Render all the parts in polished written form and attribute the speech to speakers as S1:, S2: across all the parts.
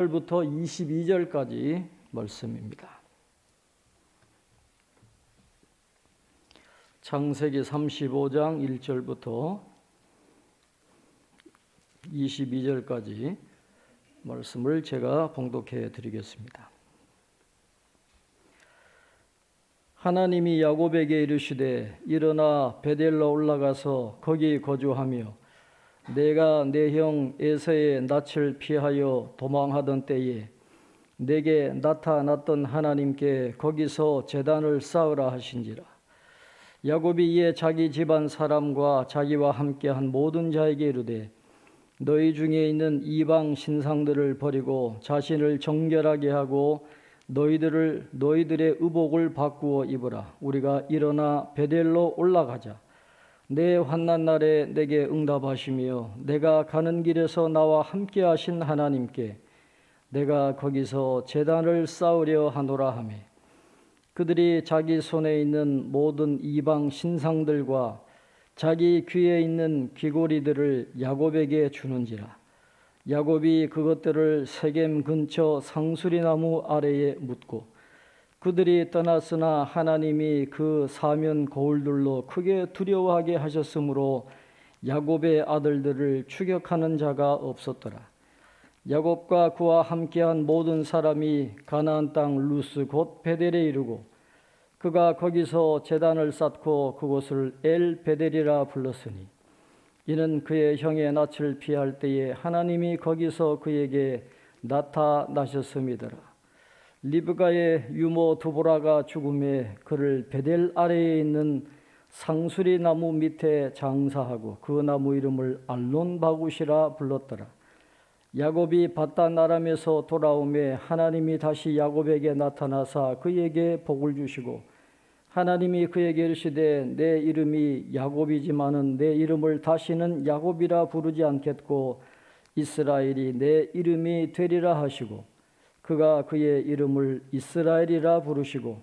S1: 부터 22절까지 말씀입니다. 창세기 35장 1절부터 22절까지 말씀을 제가 봉독해 드리겠습니다. 하나님이 야곱에게 이르시되 일어나 베델로 올라가서 거기 거주하며 내가 내 형 에서의 낯을 피하여 도망하던 때에 내게 나타났던 하나님께 거기서 제단을 쌓으라 하신지라. 야곱이 이에 자기 집안 사람과 자기와 함께한 모든 자에게 이르되 너희 중에 있는 이방 신상들을 버리고 자신을 정결하게 하고 너희들의 의복을 바꾸어 입으라. 우리가 일어나 베델로 올라가자. 내 환난 날에 내게 응답하시며 내가 가는 길에서 나와 함께 하신 하나님께 내가 거기서 제단을 쌓으려 하노라 하며 그들이 자기 손에 있는 모든 이방 신상들과 자기 귀에 있는 귀고리들을 야곱에게 주는지라. 야곱이 그것들을 세겜 근처 상수리나무 아래에 묻고 그들이 떠났으나 하나님이 그 사면 거울들로 크게 두려워하게 하셨으므로 야곱의 아들들을 추격하는 자가 없었더라. 야곱과 그와 함께한 모든 사람이 가나안 땅 루스 곧 베델에 이르고 그가 거기서 제단을 쌓고 그곳을 엘 베델이라 불렀으니 이는 그의 형의 낯을 피할 때에 하나님이 거기서 그에게 나타나셨음이더라. 리브가의 유모 두보라가 죽음에 그를 베델 아래에 있는 상수리 나무 밑에 장사하고 그 나무 이름을 알론바굿이라 불렀더라. 야곱이 바단 아람에서 돌아오매 하나님이 다시 야곱에게 나타나사 그에게 복을 주시고 하나님이 그에게 이르시되 내 이름이 야곱이지만은 내 이름을 다시는 야곱이라 부르지 않겠고 이스라엘이 내 이름이 되리라 하시고 그가 그의 이름을 이스라엘이라 부르시고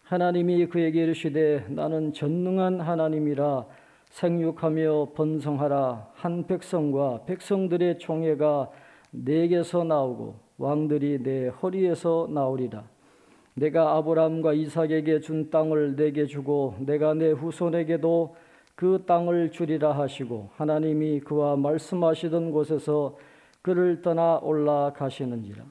S1: 하나님이 그에게 이르시되 나는 전능한 하나님이라 생육하며 번성하라. 한 백성과 백성들의 총회가 내게서 나오고 왕들이 내 허리에서 나오리라. 내가 아브라함과 이삭에게 준 땅을 내게 주고 내가 내 후손에게도 그 땅을 주리라 하시고 하나님이 그와 말씀하시던 곳에서 그를 떠나 올라가시는지라.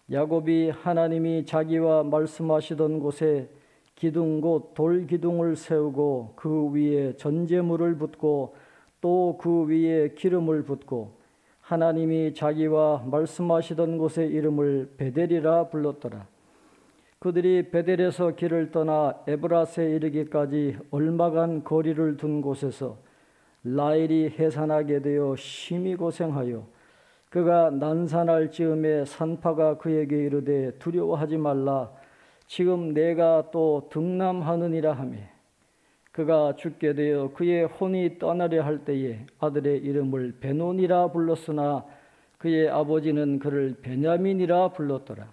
S1: 야곱이 하나님이 자기와 말씀하시던 곳에 기둥 곧 돌기둥을 세우고 그 위에 전제물을 붓고 또 그 위에 기름을 붓고 하나님이 자기와 말씀하시던 곳의 이름을 베델이라 불렀더라. 그들이 베델에서 길을 떠나 에브라스에 이르기까지 얼마간 거리를 둔 곳에서 라헬이 해산하게 되어 심히 고생하여 그가 난산할 즈음에 산파가 그에게 이르되 두려워하지 말라. 지금 내가 또 등남하느니라 하며 그가 죽게 되어 그의 혼이 떠나려 할 때에 아들의 이름을 베논이라 불렀으나 그의 아버지는 그를 베냐민이라 불렀더라.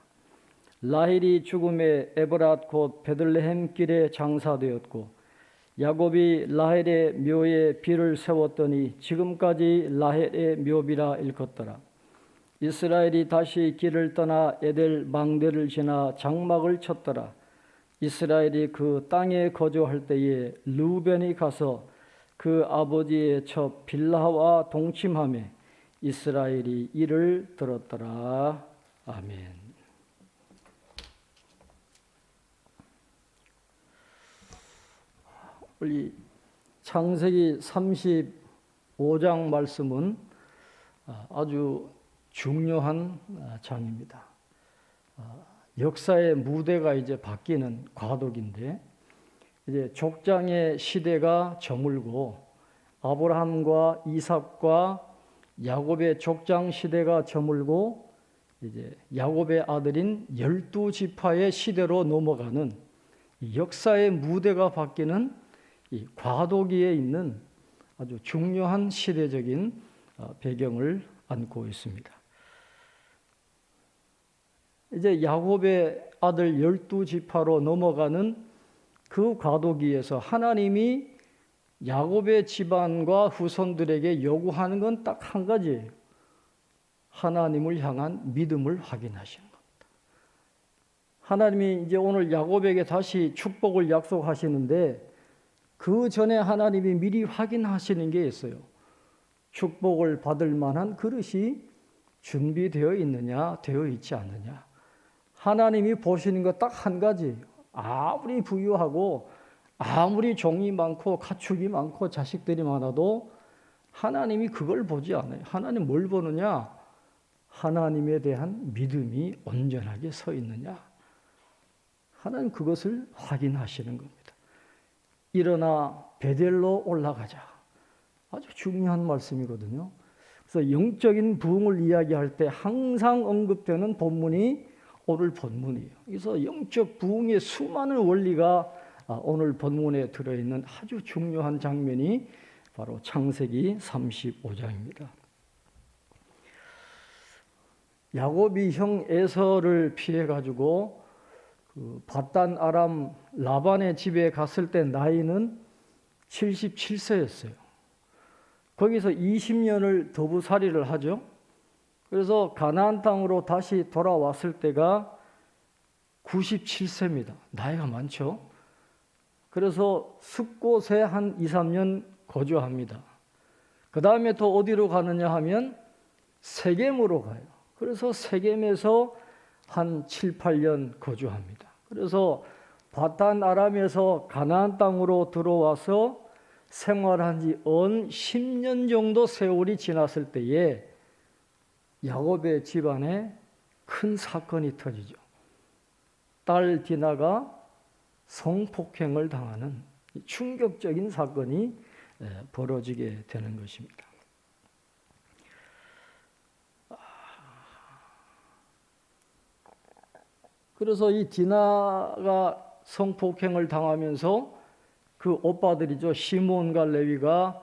S1: 라헬이 죽음에 에브랏 곧 베들레헴 길에 장사되었고 야곱이 라헬의 묘에 비를 세웠더니 지금까지 라헬의 묘비라 일컫더라. 이스라엘이 다시 길을 떠나 에델 망대를 지나 장막을 쳤더라. 이스라엘이 그 땅에 거주할 때에 르우벤이 가서 그 아버지의 첩 빌하와 동침하며 이스라엘이 이를 들었더라. 아멘. 우리 창세기 35장 말씀은 아주 중요한 장입니다. 역사의 무대가 이제 바뀌는 과도기인데 이제 족장의 시대가 저물고 아브라함과 이삭과 야곱의 족장 시대가 저물고 이제 야곱의 아들인 12지파의 시대로 넘어가는 역사의 무대가 바뀌는 이 과도기에 있는 아주 중요한 시대적인 배경을 안고 있습니다. 이제 야곱의 아들 12지파로 넘어가는 그 과도기에서 하나님이 야곱의 집안과 후손들에게 요구하는 건 딱 한 가지예요. 하나님을 향한 믿음을 확인하시는 겁니다. 하나님이 이제 오늘 야곱에게 다시 축복을 약속하시는데 그 전에 하나님이 미리 확인하시는 게 있어요. 축복을 받을 만한 그릇이 준비되어 있느냐, 되어 있지 않느냐. 하나님이 보시는 것 딱 한 가지예요. 아무리 부유하고 아무리 종이 많고 가축이 많고 자식들이 많아도 하나님이 그걸 보지 않아요. 하나님 뭘 보느냐? 하나님에 대한 믿음이 온전하게 서 있느냐. 하나님 그것을 확인하시는 겁니다. 일어나 베델로 올라가자. 아주 중요한 말씀이거든요. 그래서 영적인 부흥을 이야기할 때 항상 언급되는 본문이 오늘 본문이에요. 그래서 영적 부흥의 수많은 원리가 오늘 본문에 들어있는 아주 중요한 장면이 바로 창세기 35장입니다. 야곱이 형 에서를 피해가지고 바단 아람 라반의 집에 갔을 때 나이는 77세였어요. 거기서 20년을 더부살이를 하죠. 그래서 가나안 땅으로 다시 돌아왔을 때가 97세입니다. 나이가 많죠. 그래서 숫곳에 한 2, 3년 거주합니다. 그 다음에 또 어디로 가느냐 하면 세겜으로 가요. 그래서 세겜에서 한 7, 8년 거주합니다. 그래서 바단 아람에서 가나안 땅으로 들어와서 생활한 지 은 10년 정도 세월이 지났을 때에 야곱의 집안에 큰 사건이 터지죠. 딸 디나가 성폭행을 당하는 충격적인 사건이 벌어지게 되는 것입니다. 그래서 이 디나가 성폭행을 당하면서 그 오빠들이죠. 시몬과 레위가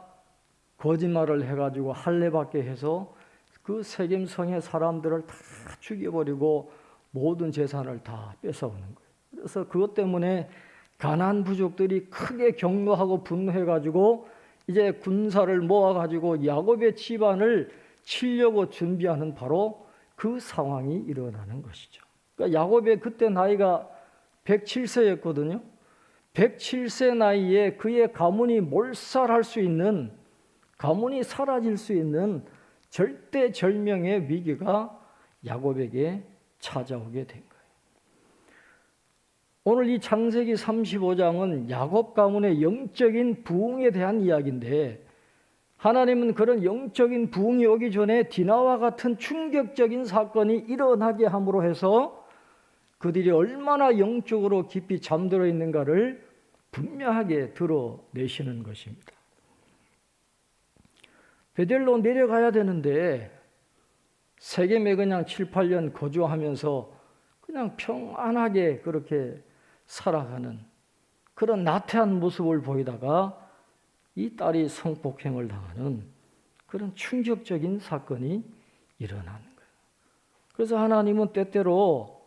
S1: 거짓말을 해가지고 할례받게 해서 그 세겜 성의 사람들을 다 죽여버리고 모든 재산을 다 뺏어오는 거예요. 그래서 그것 때문에 가나안 부족들이 크게 격노하고 분노해가지고 이제 군사를 모아가지고 야곱의 집안을 치려고 준비하는 바로 그 상황이 일어나는 것이죠. 그러니까 야곱의 그때 나이가 107세였거든요. 107세 나이에 그의 가문이 몰살할 수 있는, 가문이 사라질 수 있는 절대절명의 위기가 야곱에게 찾아오게 된 거예요. 오늘 이 창세기 35장은 야곱 가문의 영적인 부흥에 대한 이야기인데 하나님은 그런 영적인 부흥이 오기 전에 디나와 같은 충격적인 사건이 일어나게 함으로 해서 그들이 얼마나 영적으로 깊이 잠들어 있는가를 분명하게 드러내시는 것입니다. 베델로 내려가야 되는데 세겜에 그냥 7, 8년 거주하면서 그냥 평안하게 그렇게 살아가는 그런 나태한 모습을 보이다가 이 딸이 성폭행을 당하는 그런 충격적인 사건이 일어나는 거예요. 그래서 하나님은 때때로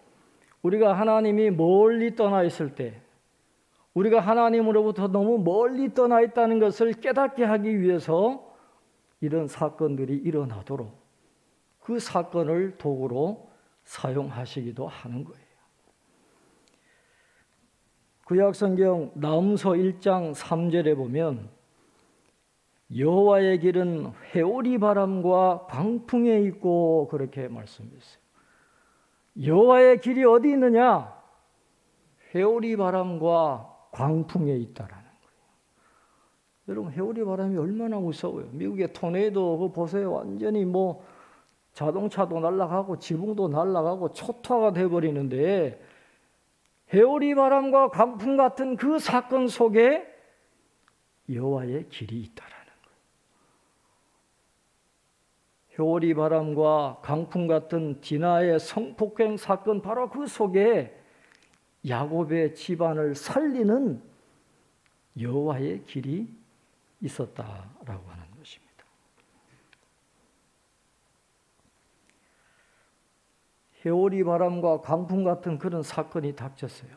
S1: 우리가 하나님이 멀리 떠나 있을 때, 우리가 하나님으로부터 너무 멀리 떠나 있다는 것을 깨닫게 하기 위해서 이런 사건들이 일어나도록 그 사건을 도구로 사용하시기도 하는 거예요. 구약성경 나음서 1장 3절에 보면 여호와의 길은 회오리 바람과 광풍에 있고 그렇게 말씀했어요. 여호와의 길이 어디 있느냐? 회오리 바람과 광풍에 있다라는 거예요. 여러분 회오리 바람이 얼마나 무서워요. 미국의 토네이도 그거 보세요. 완전히 뭐 자동차도 날아가고 지붕도 날아가고 초토화가 돼버리는데 회오리 바람과 광풍 같은 그 사건 속에 여호와의 길이 있다라는 거예요. 회오리 바람과 광풍 같은 디나의 성폭행 사건 바로 그 속에 야곱의 집안을 살리는 여호와의 길이 있었다라고 하는 것입니다. 회오리 바람과 광풍 같은 그런 사건이 닥쳤어요.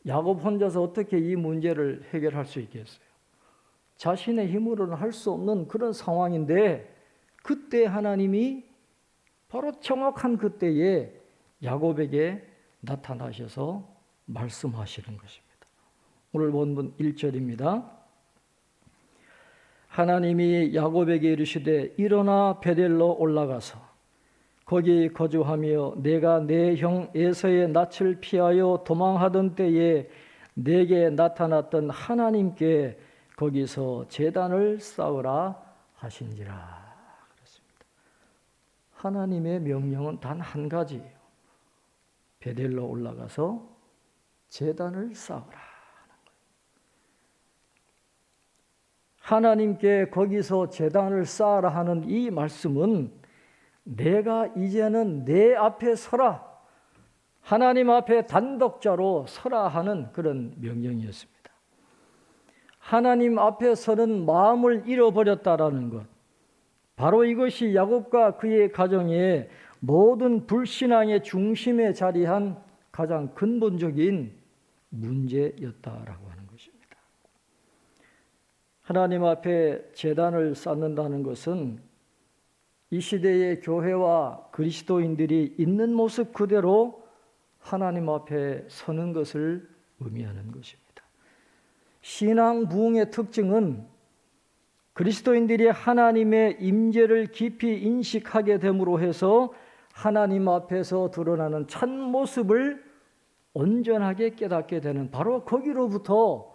S1: 야곱 혼자서 어떻게 이 문제를 해결할 수 있겠어요? 자신의 힘으로는 할 수 없는 그런 상황인데 그때 하나님이 바로 정확한 그때에 야곱에게 나타나셔서 말씀하시는 것입니다. 오늘 본문 1절입니다. 하나님이 야곱에게 이르시되 일어나 베델로 올라가서 거기 거주하며 내가 내 형 에서의 낯을 피하여 도망하던 때에 내게 나타났던 하나님께 거기서 제단을 쌓으라 하신지라. 그렇습니다. 하나님의 명령은 단 한 가지예요. 베델로 올라가서 제단을 쌓으라. 하나님께 거기서 제단을 쌓으라 하는 이 말씀은 내가 이제는 내 앞에 서라, 하나님 앞에 단독자로 서라 하는 그런 명령이었습니다. 하나님 앞에 서는 마음을 잃어버렸다라는 것, 바로 이것이 야곱과 그의 가정의 모든 불신앙의 중심에 자리한 가장 근본적인 문제였다라고 하는 것입니다. 하나님 앞에 제단을 쌓는다는 것은 이 시대의 교회와 그리스도인들이 있는 모습 그대로 하나님 앞에 서는 것을 의미하는 것입니다. 신앙 부흥의 특징은 그리스도인들이 하나님의 임재를 깊이 인식하게 됨으로 해서 하나님 앞에서 드러나는 참모습을 온전하게 깨닫게 되는, 바로 거기로부터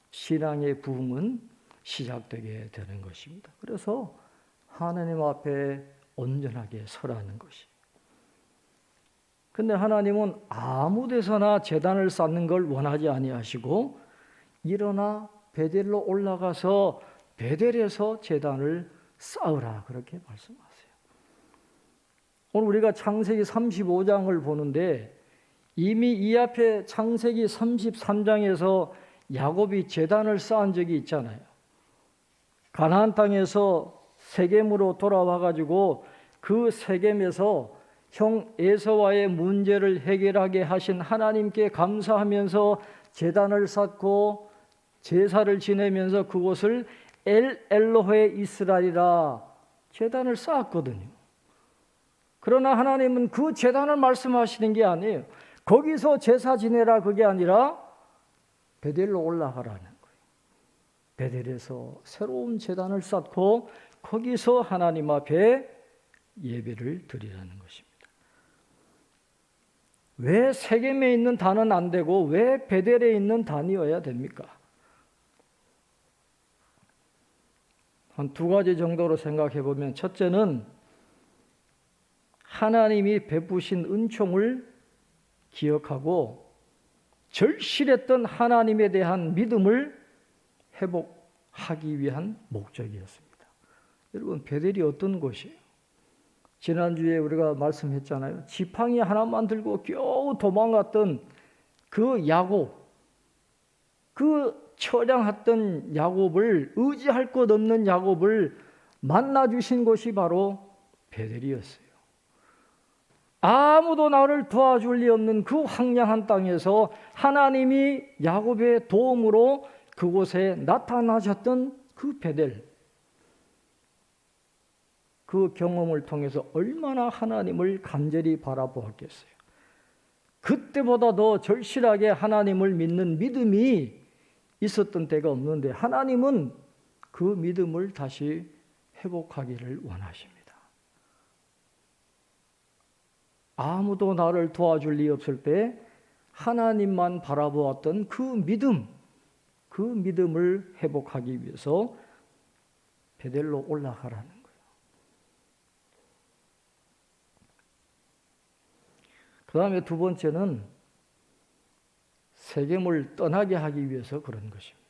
S1: 신앙의 부흥은 시작되게 되는 것입니다. 그래서 하나님 앞에 온전하게 서라는 것이. 근데 하나님은 아무 데서나 제단을 쌓는 걸 원하지 아니하시고 일어나 베델로 올라가서 베델에서 제단을 쌓으라, 그렇게 말씀하세요. 오늘 우리가 창세기 35장을 보는데 이미 이 앞에 창세기 33장에서 야곱이 제단을 쌓은 적이 있잖아요. 가나안 땅에서 세겜으로 돌아와 가지고 그 세겜에서 형 에서와의 문제를 해결하게 하신 하나님께 감사하면서 제단을 쌓고 제사를 지내면서 그곳을 엘로헤 이스라엘이라 제단을 쌓았거든요. 그러나 하나님은 그 제단을 말씀하시는 게 아니에요. 거기서 제사 지내라, 그게 아니라 베델로 올라가라는 거예요. 베델에서 새로운 제단을 쌓고 거기서 하나님 앞에 예배를 드리라는 것입니다. 왜 세겜에 있는 단은 안 되고 왜 베델에 있는 단이어야 됩니까? 한 두 가지 정도로 생각해 보면, 첫째는 하나님이 베푸신 은총을 기억하고 절실했던 하나님에 대한 믿음을 회복하기 위한 목적이었습니다. 여러분, 베델이 어떤 곳이에요? 지난주에 우리가 말씀했잖아요. 지팡이 하나만 들고 겨우 도망갔던 그 야곱, 그 처량했던 야곱을, 의지할 것 없는 야곱을 만나주신 곳이 바로 베델이었어요. 아무도 나를 도와줄 리 없는 그 황량한 땅에서 하나님이 야곱의 도움으로 그곳에 나타나셨던 그 베델, 그 경험을 통해서 얼마나 하나님을 간절히 바라보았겠어요. 그때보다 더 절실하게 하나님을 믿는 믿음이 있었던 때가 없는데 하나님은 그 믿음을 다시 회복하기를 원하십니다. 아무도 나를 도와줄 리 없을 때 하나님만 바라보았던 그 믿음, 그 믿음을 회복하기 위해서 베델로 올라가라는 거예요. 그 다음에 두 번째는 세겜을 떠나게 하기 위해서 그런 것입니다.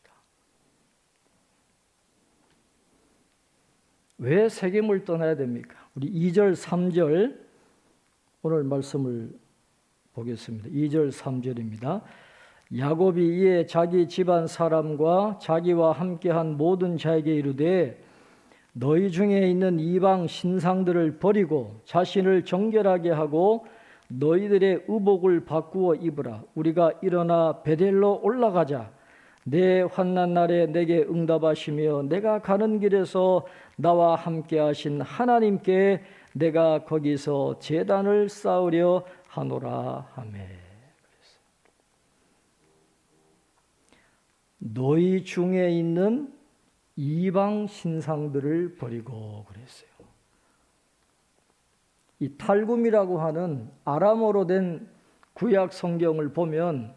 S1: 왜 세겜을 떠나야 됩니까? 우리 2절, 3절 오늘 말씀을 보겠습니다. 2절, 3절입니다. 야곱이 이에 자기 집안 사람과 자기와 함께한 모든 자에게 이르되 너희 중에 있는 이방 신상들을 버리고 자신을 정결하게 하고 너희들의 의복을 바꾸어 입으라. 우리가 일어나 베델로 올라가자. 내 환난 날에 내게 응답하시며 내가 가는 길에서 나와 함께 하신 하나님께 내가 거기서 제단을 쌓으려 하노라 하매. 너희 중에 있는 이방 신상들을 버리고 그랬어요. 이 탈굼이라고 하는 아람어로 된 구약 성경을 보면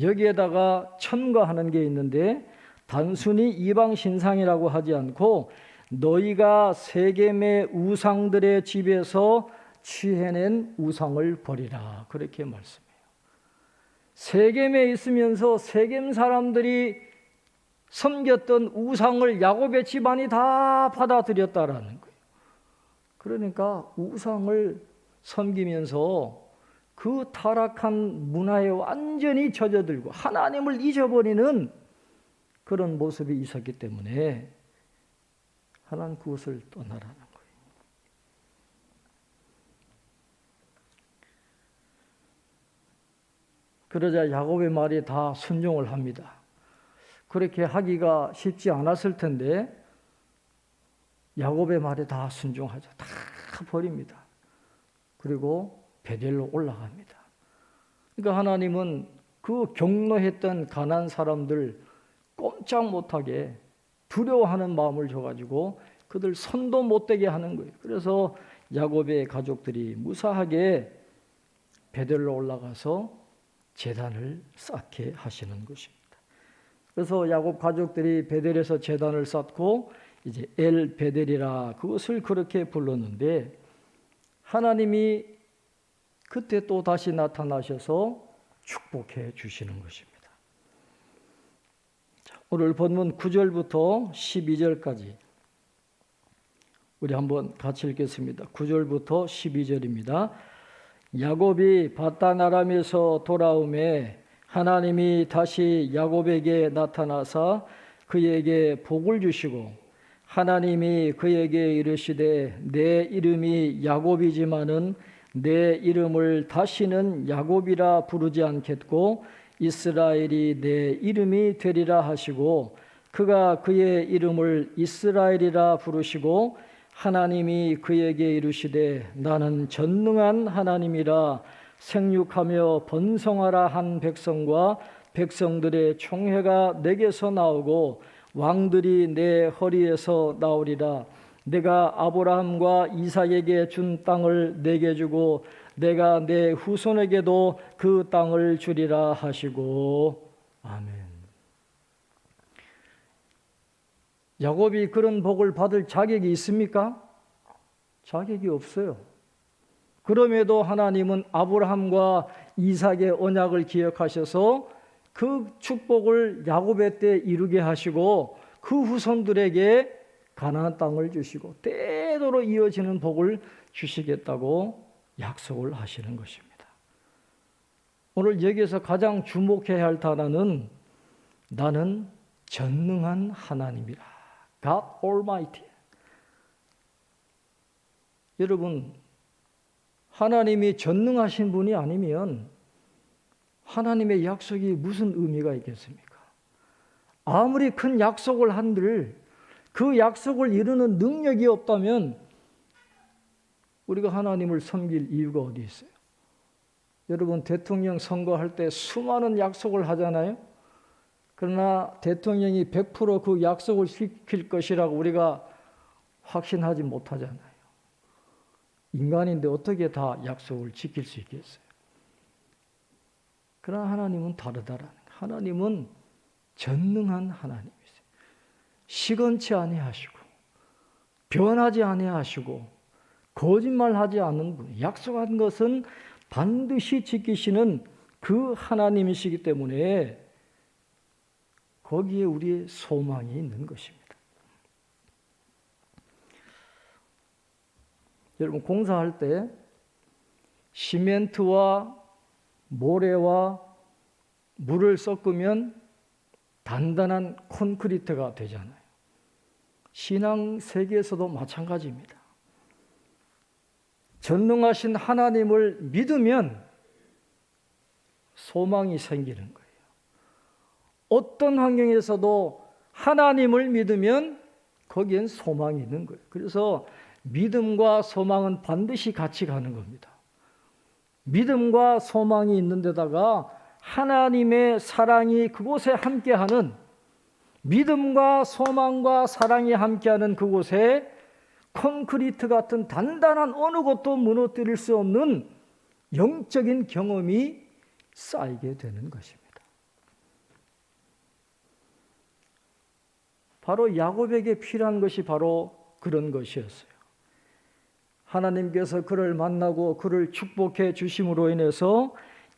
S1: 여기에다가 첨가하는 게 있는데 단순히 이방 신상이라고 하지 않고 너희가 세겜의 우상들의 집에서 취해낸 우상을 버리라 그렇게 말씀해요. 세겜에 있으면서 세겜 사람들이 섬겼던 우상을 야곱의 집안이 다 받아들였다라는 거예요. 그러니까 우상을 섬기면서 그 타락한 문화에 완전히 젖어들고 하나님을 잊어버리는 그런 모습이 있었기 때문에 하나님 그것을 떠나라는 거예요. 그러자 야곱의 말에 다 순종을 합니다. 그렇게 하기가 쉽지 않았을 텐데 야곱의 말에 다 순종하죠. 다 버립니다. 그리고 베델로 올라갑니다. 그러니까 하나님은 그 경노했던 가나안 사람들 꼼짝 못하게 두려워하는 마음을 줘가지고 그들 손도 못 대게 하는 거예요. 그래서 야곱의 가족들이 무사하게 베델로 올라가서 제단을 쌓게 하시는 것입니다. 그래서 야곱 가족들이 베델에서 제단을 쌓고 이제 엘 베델이라 그것을 그렇게 불렀는데 하나님이 그때 또 다시 나타나셔서 축복해 주시는 것입니다. 오늘 본문 9절부터 12절까지 우리 한번 같이 읽겠습니다. 9절부터 12절입니다. 야곱이 밧단 아람에서 돌아오매 하나님이 다시 야곱에게 나타나사 그에게 복을 주시고 하나님이 그에게 이르시되 내 이름이 야곱이지만은 내 이름을 다시는 야곱이라 부르지 않겠고 이스라엘이 내 이름이 되리라 하시고 그가 그의 이름을 이스라엘이라 부르시고 하나님이 그에게 이르시되 나는 전능한 하나님이라 생육하며 번성하라 한 백성과 백성들의 총회가 내게서 나오고 왕들이 내 허리에서 나오리라. 내가 아브라함과 이삭에게 준 땅을 내게 주고 내가 내 후손에게도 그 땅을 주리라 하시고 아멘. 야곱이 그런 복을 받을 자격이 있습니까? 자격이 없어요. 그럼에도 하나님은 아브라함과 이삭의 언약을 기억하셔서 그 축복을 야곱의 때 이루게 하시고 그 후손들에게 가나안 땅을 주시고 때도록 이어지는 복을 주시겠다고 약속을 하시는 것입니다. 오늘 여기에서 가장 주목해야 할 단어는 나는 전능한 하나님이라. God Almighty. 여러분, 하나님이 전능하신 분이 아니면 하나님의 약속이 무슨 의미가 있겠습니까? 아무리 큰 약속을 한들 그 약속을 이루는 능력이 없다면 우리가 하나님을 섬길 이유가 어디 있어요? 여러분, 대통령 선거할 때 수많은 약속을 하잖아요. 그러나 대통령이 100% 그 약속을 지킬 것이라고 우리가 확신하지 못하잖아요. 인간인데 어떻게 다 약속을 지킬 수 있겠어요? 그러나 하나님은 다르다라는 거예요. 하나님은 전능한 하나님이세요. 시건치 아니하시고 변하지 아니하시고 거짓말하지 않는 분, 약속한 것은 반드시 지키시는 그 하나님이시기 때문에 거기에 우리의 소망이 있는 것입니다. 여러분, 공사할 때 시멘트와 모래와 물을 섞으면 단단한 콘크리트가 되잖아요. 신앙 세계에서도 마찬가지입니다. 전능하신 하나님을 믿으면 소망이 생기는 거예요. 어떤 환경에서도 하나님을 믿으면 거기엔 소망이 있는 거예요. 그래서 믿음과 소망은 반드시 같이 가는 겁니다. 믿음과 소망이 있는 데다가 하나님의 사랑이 그곳에 함께하는, 믿음과 소망과 사랑이 함께하는 그곳에 콘크리트 같은 단단한 어느 것도 무너뜨릴 수 없는 영적인 경험이 쌓이게 되는 것입니다. 바로 야곱에게 필요한 것이 바로 그런 것이었어요. 하나님께서 그를 만나고 그를 축복해 주심으로 인해서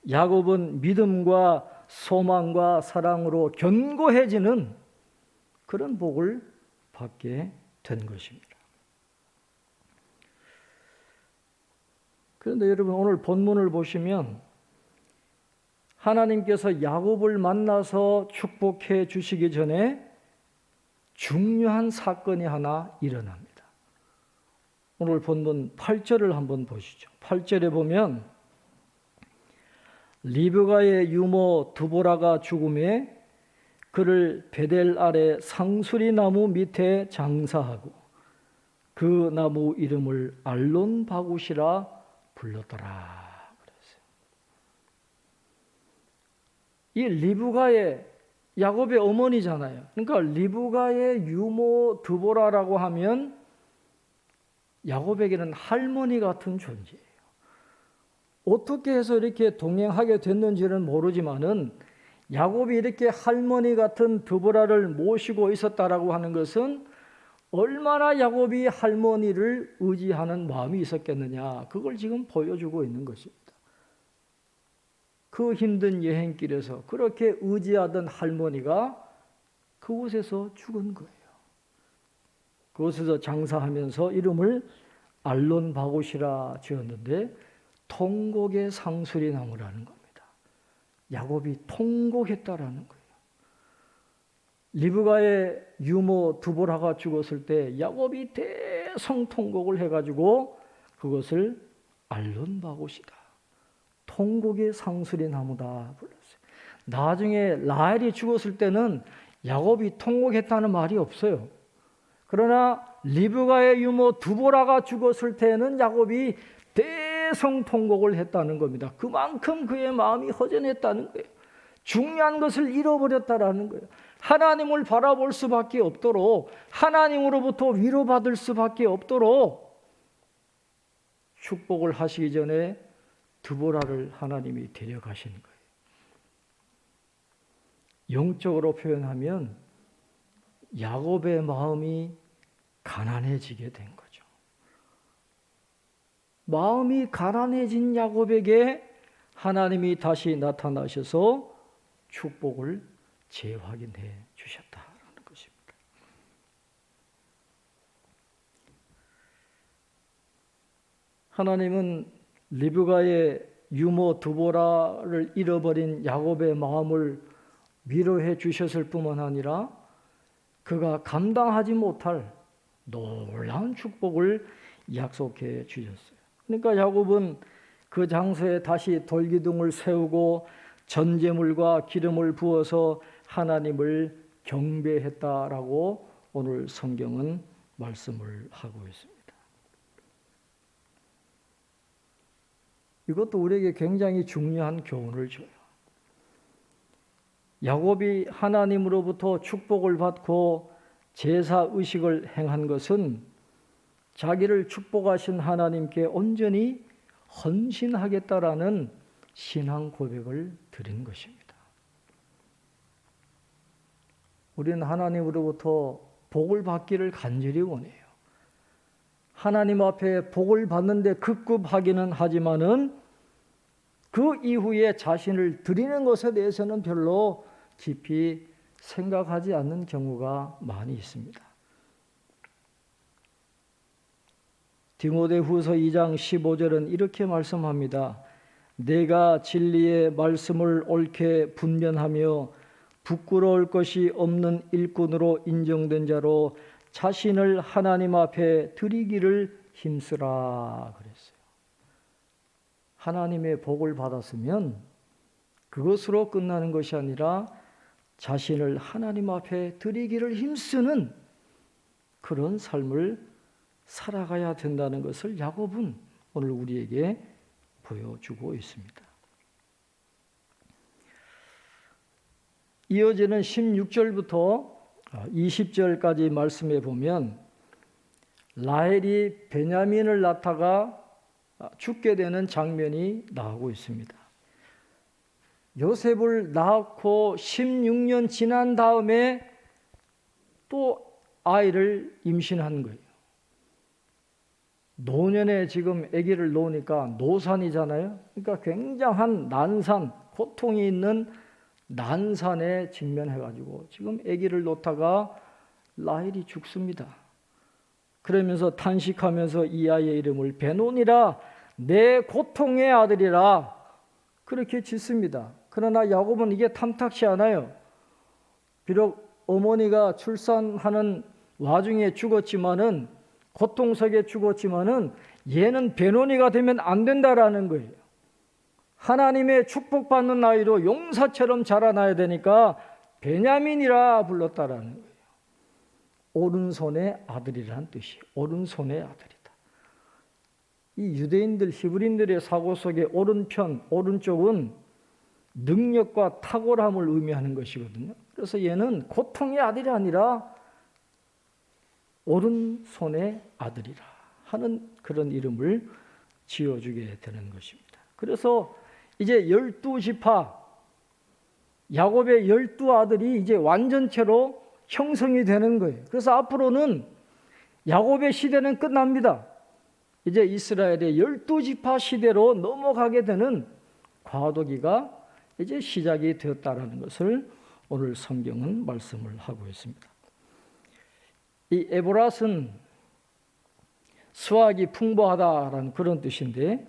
S1: 야곱은 믿음과 소망과 사랑으로 견고해지는 그런 복을 받게 된 것입니다. 그런데 여러분, 오늘 본문을 보시면 하나님께서 야곱을 만나서 축복해 주시기 전에 중요한 사건이 하나 일어납니다. 오늘 본문 8절을 한번 보시죠. 8절에 보면 리브가의 유모 드보라가 죽음에 그를 베델 아래 상수리 나무 밑에 장사하고 그 나무 이름을 알론 바굿이라 불렀더라 그랬어요. 이 리브가의 야곱의 어머니잖아요. 그러니까 리브가의 유모 드보라라고 하면 야곱에게는 할머니 같은 존재예요. 어떻게 해서 이렇게 동행하게 됐는지는 모르지만은 야곱이 이렇게 할머니 같은 드보라를 모시고 있었다라고 하는 것은 얼마나 야곱이 할머니를 의지하는 마음이 있었겠느냐, 그걸 지금 보여주고 있는 것입니다. 그 힘든 여행길에서 그렇게 의지하던 할머니가 그곳에서 죽은 거예요. 그곳에서 장사하면서 이름을 알론 바굿이라 지었는데 통곡의 상수리 나무라는 겁니다. 야곱이 통곡했다라는 거예요. 리브가의 유모 드보라가 죽었을 때 야곱이 대성통곡을 해가지고 그것을 알론 바굿이다, 통곡의 상수리 나무다 불렀어요. 나중에 라헬이 죽었을 때는 야곱이 통곡했다는 말이 없어요. 그러나 리브가의 유모 드보라가 죽었을 때는 야곱이 대성통곡을 했다는 겁니다. 그만큼 그의 마음이 허전했다는 거예요. 중요한 것을 잃어버렸다라는 거예요. 하나님을 바라볼 수밖에 없도록, 하나님으로부터 위로받을 수밖에 없도록 축복을 하시기 전에 드보라를 하나님이 데려가신 거예요. 영적으로 표현하면 야곱의 마음이 가난해지게 된 거죠. 마음이 가난해진 야곱에게 하나님이 다시 나타나셔서 축복을 재확인해 주셨다라는 것입니다. 하나님은 리브가의 유모 드보라를 잃어버린 야곱의 마음을 위로해 주셨을 뿐만 아니라 그가 감당하지 못할 놀라운 축복을 약속해 주셨어요. 그러니까 야곱은 그 장소에 다시 돌기둥을 세우고 전제물과 기름을 부어서 하나님을 경배했다라고 오늘 성경은 말씀을 하고 있습니다. 이것도 우리에게 굉장히 중요한 교훈을 줘요. 야곱이 하나님으로부터 축복을 받고 제사의식을 행한 것은 자기를 축복하신 하나님께 온전히 헌신하겠다라는 신앙 고백을 드린 것입니다. 우리는 하나님으로부터 복을 받기를 간절히 원해요. 하나님 앞에 복을 받는데 급급하기는 하지만은 그 이후에 자신을 드리는 것에 대해서는 별로 깊이 생각하지 않는 경우가 많이 있습니다. 디모데후서 2장 15절은 이렇게 말씀합니다. 내가 진리의 말씀을 옳게 분별하며 부끄러울 것이 없는 일꾼으로 인정된 자로 자신을 하나님 앞에 드리기를 힘쓰라 그랬어요. 하나님의 복을 받았으면 그것으로 끝나는 것이 아니라 자신을 하나님 앞에 드리기를 힘쓰는 그런 삶을 살아가야 된다는 것을 야곱은 오늘 우리에게 보여주고 있습니다. 이어지는 16절부터 20절까지 말씀해 보면 라헬이 베냐민을 낳다가 죽게 되는 장면이 나오고 있습니다. 요셉을 낳고 16년 지난 다음에 또 아이를 임신한 거예요. 노년에 지금 아기를 놓으니까 노산이잖아요. 그러니까 굉장한 난산, 고통이 있는 난산에 직면해가지고 지금 아기를 놓다가 라헬이 죽습니다. 그러면서 탄식하면서 이 아이의 이름을 베논이라, 내 고통의 아들이라 그렇게 짓습니다. 그러나 야곱은 이게 탐탁치 않아요. 비록 어머니가 출산하는 와중에 죽었지만은, 고통 속에 죽었지만은 얘는 베논이가 되면 안 된다라는 거예요. 하나님의 축복받는 아이로 용사처럼 자라나야 되니까 베냐민이라 불렀다라는 거예요. 오른손의 아들이라는 뜻이에요. 오른손의 아들이다. 이 유대인들, 히브리인들의 사고 속에 오른편, 오른쪽은 능력과 탁월함을 의미하는 것이거든요. 그래서 얘는 고통의 아들이 아니라 오른손의 아들이라 하는 그런 이름을 지어주게 되는 것입니다. 그래서 이제 12지파, 야곱의 12아들이 이제 완전체로 형성이 되는 거예요. 그래서 앞으로는 야곱의 시대는 끝납니다. 이제 이스라엘의 12지파 시대로 넘어가게 되는 과도기가 이제 시작이 되었다는 것을 오늘 성경은 말씀을 하고 있습니다. 이 에보랏은 수확이 풍부하다라는 그런 뜻인데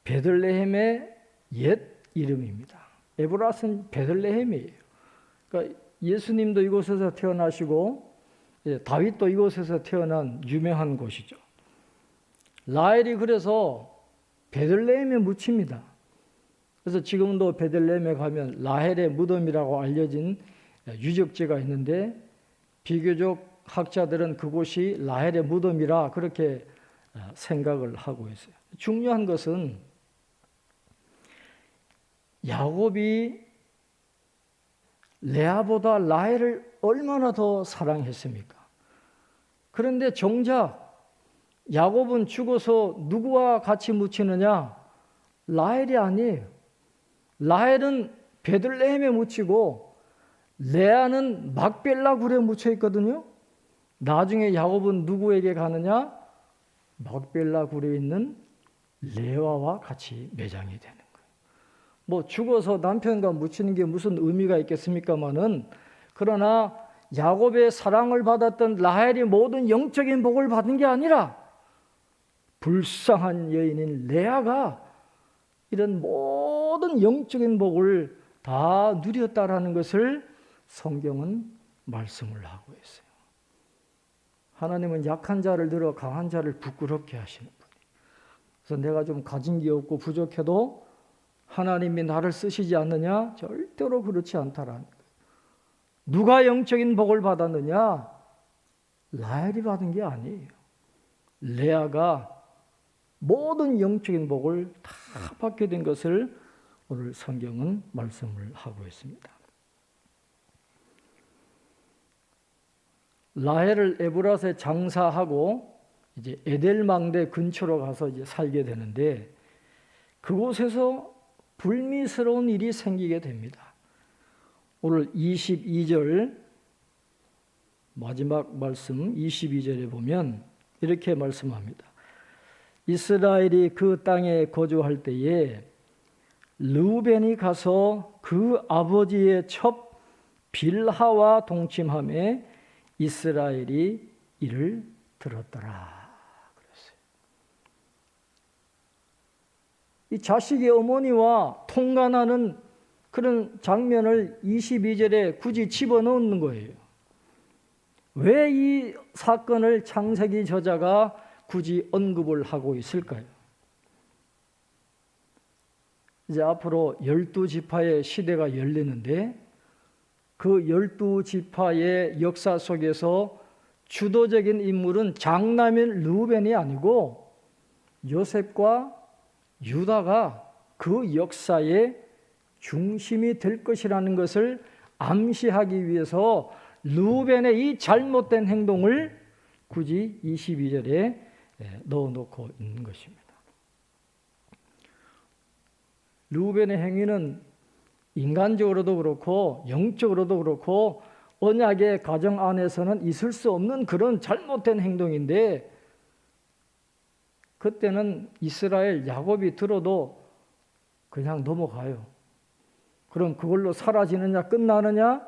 S1: 베들레헴의 옛 이름입니다. 에보랏은 베들레헴이에요. 그러니까 예수님도 이곳에서 태어나시고 다윗도 이곳에서 태어난 유명한 곳이죠. 라헬이 그래서 베들레헴에 묻힙니다. 그래서 지금도 베들레헴에 가면 라헬의 무덤이라고 알려진 유적지가 있는데 비교적 학자들은 그곳이 라헬의 무덤이라 그렇게 생각을 하고 있어요. 중요한 것은 야곱이 레아보다 라헬을 얼마나 더 사랑했습니까? 그런데 정작 야곱은 죽어서 누구와 같이 묻히느냐? 라헬이 아니에요. 라헬은 베들레헴에 묻히고 레아는 막벨라 굴에 묻혀 있거든요. 나중에 야곱은 누구에게 가느냐? 막벨라 굴에 있는 레아와 같이 매장이 되는 거예요. 뭐 죽어서 남편과 묻히는 게 무슨 의미가 있겠습니까마는, 그러나 야곱의 사랑을 받았던 라헬이 모든 영적인 복을 받은 게 아니라 불쌍한 여인인 레아가 이런 모든 영적인 복을 다 누렸다라는 것을 성경은 말씀을 하고 있어요. 하나님은 약한 자를 들어 강한 자를 부끄럽게 하시는 분이에요. 그래서 내가 좀 가진 게 없고 부족해도 하나님이 나를 쓰시지 않느냐? 절대로 그렇지 않다라는 거예요. 누가 영적인 복을 받았느냐? 라헬이 받은 게 아니에요. 레아가 모든 영적인 복을 다 받게 된 것을 오늘 성경은 말씀을 하고 있습니다. 라헬을 에브랏에 장사하고 이제 에델망대 근처로 가서 이제 살게 되는데 그곳에서 불미스러운 일이 생기게 됩니다. 오늘 22절 마지막 말씀 22절에 보면 이렇게 말씀합니다. 이스라엘이 그 땅에 거주할 때에 르우벤이 가서 그 아버지의 첩 빌하와 동침하며 이스라엘이 이를 들었더라 그랬어요. 이 자식의 어머니와 통간하는 그런 장면을 22절에 굳이 집어넣는 거예요. 왜 이 사건을 창세기 저자가 굳이 언급을 하고 있을까요? 이제 앞으로 12지파의 시대가 열리는데 그 12지파의 역사 속에서 주도적인 인물은 장남인 르우벤이 아니고 요셉과 유다가 그 역사의 중심이 될 것이라는 것을 암시하기 위해서 르우벤의 이 잘못된 행동을 굳이 22절에 넣어놓고 있는 것입니다. 르우벤의 행위는 인간적으로도 그렇고 영적으로도 그렇고 언약의 가정 안에서는 있을 수 없는 그런 잘못된 행동인데, 그때는 이스라엘 야곱이 들어도 그냥 넘어가요. 그럼 그걸로 사라지느냐 끝나느냐?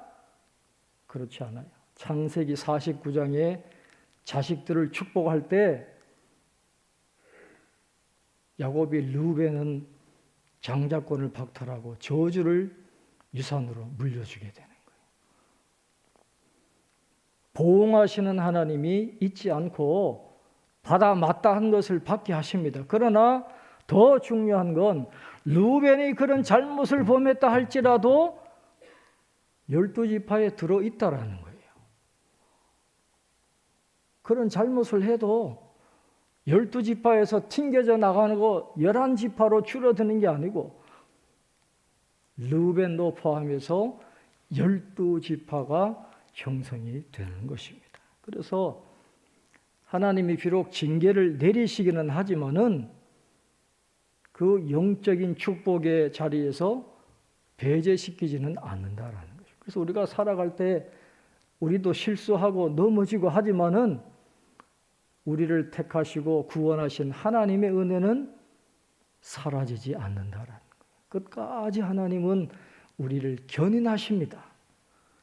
S1: 그렇지 않아요. 창세기 49장에 자식들을 축복할 때 야곱이 르우벤은 장자권을 박탈하고 저주를 유산으로 물려주게 되는 거예요. 보응하시는 하나님이 잊지 않고 받아 마땅한 것을 받게 하십니다. 그러나 더 중요한 건 르우벤이 그런 잘못을 범했다 할지라도 12지파에 들어있다라는 거예요. 그런 잘못을 해도 12지파에서 튕겨져 나가는 거 11지파로 줄어드는 게 아니고 르우벤도 포함해서 12지파가 형성이 되는 것입니다. 그래서 하나님이 비록 징계를 내리시기는 하지만은 그 영적인 축복의 자리에서 배제시키지는 않는다라는 거죠. 그래서 우리가 살아갈 때 우리도 실수하고 넘어지고 하지만은 우리를 택하시고 구원하신 하나님의 은혜는 사라지지 않는다라는 거예요. 끝까지 하나님은 우리를 견인하십니다.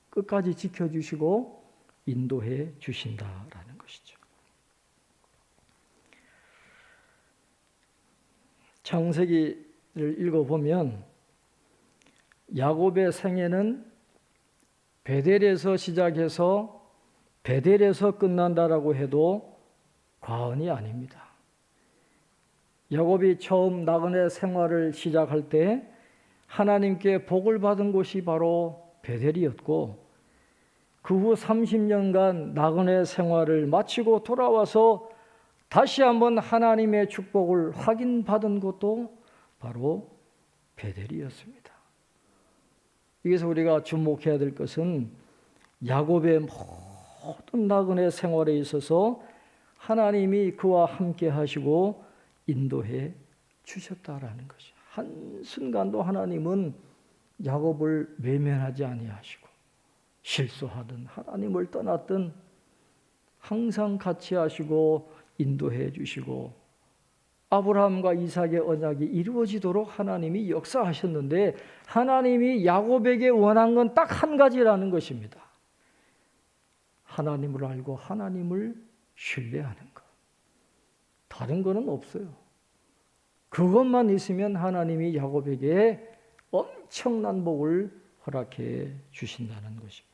S1: 끝까지 지켜주시고 인도해 주신다라는 것이죠. 창세기를 읽어보면 야곱의 생애는 베델에서 시작해서 베델에서 끝난다라고 해도 과언이 아닙니다. 야곱이 처음 나그네 생활을 시작할 때 하나님께 복을 받은 곳이 바로 베델이었고, 그 후 30년간 나그네 생활을 마치고 돌아와서 다시 한번 하나님의 축복을 확인받은 곳도 바로 베델이었습니다. 여기서 우리가 주목해야 될 것은 야곱의 모든 나그네 생활에 있어서 하나님이 그와 함께 하시고 인도해 주셨다라는 것이죠. 한순간도 하나님은 야곱을 외면하지 아니하시고 실수하든 하나님을 떠났든 항상 같이 하시고 인도해 주시고 아브라함과 이삭의 언약이 이루어지도록 하나님이 역사하셨는데, 하나님이 야곱에게 원한 건 딱 한 가지라는 것입니다. 하나님을 알고 하나님을 신뢰하는 것. 다른 거는 없어요. 그것만 있으면 하나님이 야곱에게 엄청난 복을 허락해 주신다는 것입니다.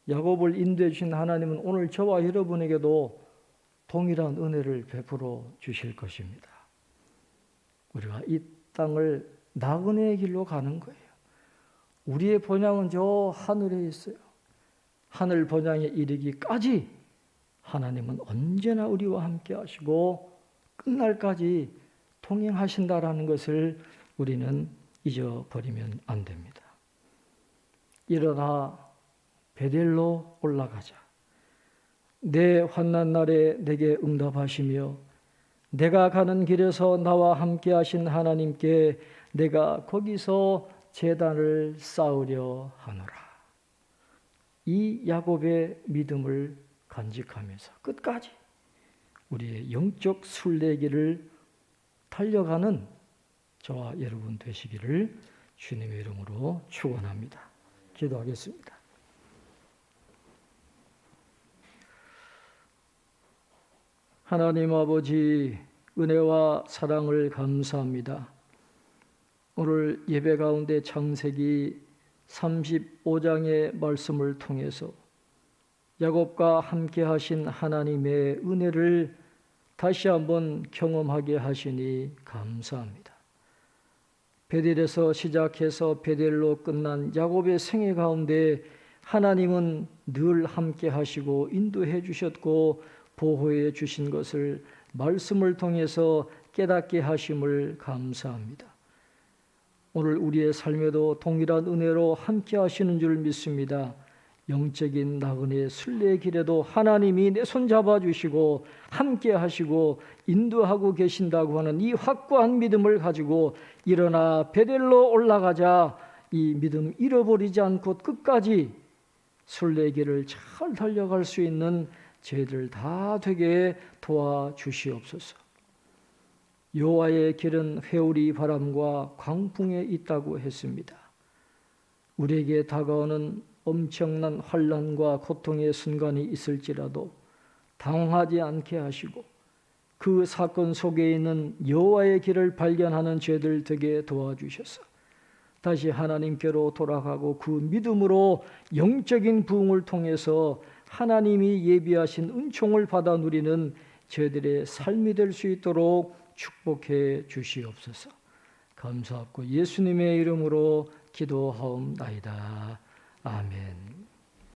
S1: 야곱을 인도해 주신 하나님은 오늘 저와 여러분에게도 동일한 은혜를 베풀어 주실 것입니다. 우리가 이 땅을 나그네의 길로 가는 거예요. 우리의 본향은 저 하늘에 있어요. 하늘 본향에 이르기까지 하나님은 언제나 우리와 함께 하시고 끝날까지 동행하신다라는 것을 우리는 잊어버리면 안 됩니다. 일어나 베델로 올라가자. 내 환난 날에 내게 응답하시며 내가 가는 길에서 나와 함께 하신 하나님께 내가 거기서 제단을 쌓으려 하노라. 이 야곱의 믿음을 간직하면서 끝까지 우리의 영적 순례길을 달려가는 저와 여러분 되시기를 주님의 이름으로 축원합니다. 기도하겠습니다. 하나님 아버지, 은혜와 사랑을 감사합니다. 오늘 예배 가운데 창세기 35장의 말씀을 통해서 야곱과 함께 하신 하나님의 은혜를 다시 한번 경험하게 하시니 감사합니다. 베델에서 시작해서 베델로 끝난 야곱의 생애 가운데 하나님은 늘 함께 하시고 인도해 주셨고 보호해 주신 것을 말씀을 통해서 깨닫게 하심을 감사합니다. 오늘 우리의 삶에도 동일한 은혜로 함께 하시는 줄 믿습니다. 영적인 나그네 순례의 길에도 하나님이 내 손 잡아주시고 함께 하시고 인도하고 계신다고 하는 이 확고한 믿음을 가지고 일어나 베델로 올라가자. 이 믿음 잃어버리지 않고 끝까지 순례의 길을 잘 달려갈 수 있는 저희들 다 되게 도와주시옵소서. 여호와의 길은 회오리 바람과 광풍에 있다고 했습니다. 우리에게 다가오는 엄청난 환난과 고통의 순간이 있을지라도 당황하지 않게 하시고 그 사건 속에 있는 여호와의 길을 발견하는 죄들 되게 도와주셔서 다시 하나님께로 돌아가고 그 믿음으로 영적인 부흥을 통해서 하나님이 예비하신 은총을 받아 누리는 저희들의 삶이 될 수 있도록 축복해 주시옵소서. 감사하고 예수님의 이름으로 기도하옵나이다. 아멘.